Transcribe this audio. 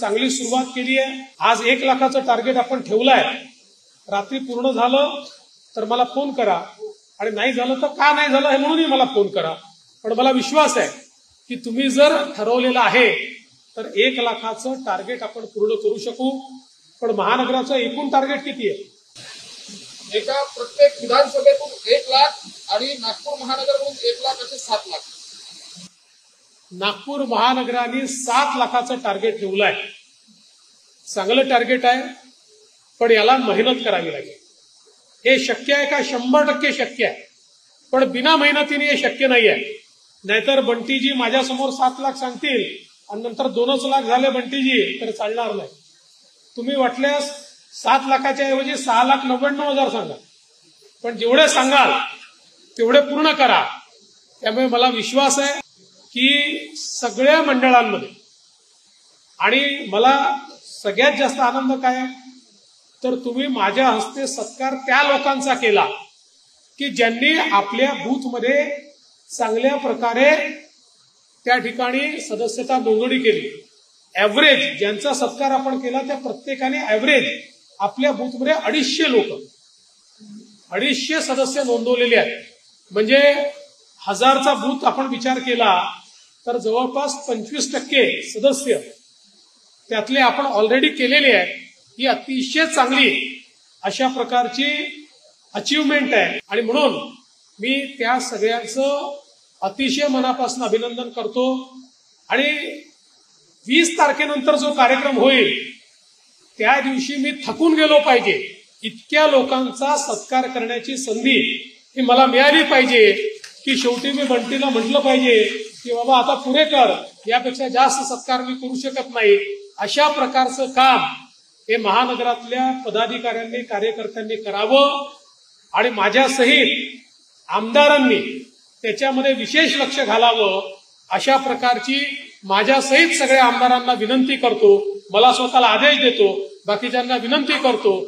चांगली सुरुवात केली आहे। आज 1 लाखाचं टार्गेट आपण ठेवलंय। रात्री पूर्ण झालं तर मला फोन करा आणि नाही झालं तर का नाही झालं हे म्हणूनही मला फोन करा। पण मला विश्वास आहे की तुम्ही जर ठरवलेलं आहे तर 1 लाखाचं टार्गेट आपण पूर्ण करू शकू। पण महानगराचं एकूण टार्गेट किती आहे? एका प्रत्येक विधानसभेतून 1 लाख आणि नागपूर महानगरमधून 1 लाख असे 7 लाख। नागपूर महानगराने 7 लाखाचं टार्गेट ठेवलंय। चांगलं टार्गेट आहे, पण याला मेहनत करावी लागेल। हे शक्य आहे का? 100% शक्य आहे, पण बिना मेहनतीने हे शक्य नाही आहे। नाहीतर बंटीजी माझ्यासमोर 7 लाख सांगतील आणि नंतर 2च लाख झाले बंटीजी तर चालणार नाही। तुम्ही वाटल्यास 7 लाखाच्या ऐवजी 6,99,000 सांगा, पण जेवढे सांगाल तेवढे पूर्ण करा। त्यामुळे मला विश्वास आहे की सगळ्या मंडळांमध्ये, आणि मला सगळ्यात जास्त आनंद काय आहे तर तुम्ही माझ्या हस्ते सत्कार त्या लोकांचा केला की ज्यांनी आपल्या बूथमध्ये चांगल्या प्रकारे त्या ठिकाणी सदस्यता नोंदणी केली। ऍव्हरेज ज्यांचा सत्कार आपण केला त्या प्रत्येकाने ऍव्हरेज आपल्या बूथमध्ये 250 लोक 250 सदस्य नोंदवलेले आहेत। म्हणजे 1000चा बूथ आपण विचार केला तर जवळपास 25% सदस्य त्यातले आपण ऑलरेडी केलेले आहेत। ही अतिशय चांगली अशा प्रकारची अचीवमेंट आहे आणि म्हणून मी त्या सगळ्यांचं अतिशय मनापासून अभिनंदन करतो। आणि 20 तारखेनंतर जो कार्यक्रम होईल त्या दिवशी मी थकून गेलो पाहिजे, इतक्या लोकांचा सत्कार करण्याची संधी ही मला मिळाली पाहिजे की शेवटी मी बंटीला म्हटलं पाहिजे की बाबा आता पुरे कर, यापेक्षा जास्त सत्कार मी करू शकत नाही। अशा प्रकारचं काम हे महानगरातल्या पदाधिकाऱ्यांनी कार्यकर्त्यांनी करावं आणि माझ्यासहित आमदारांनी त्याच्यामध्ये विशेष लक्ष घालावं। अशा प्रकारची माझ्यासहित सगळ्या आमदारांना विनंती करतो। मला स्वतःला आदेश देतो, बाकीच्यांना विनंती करतो।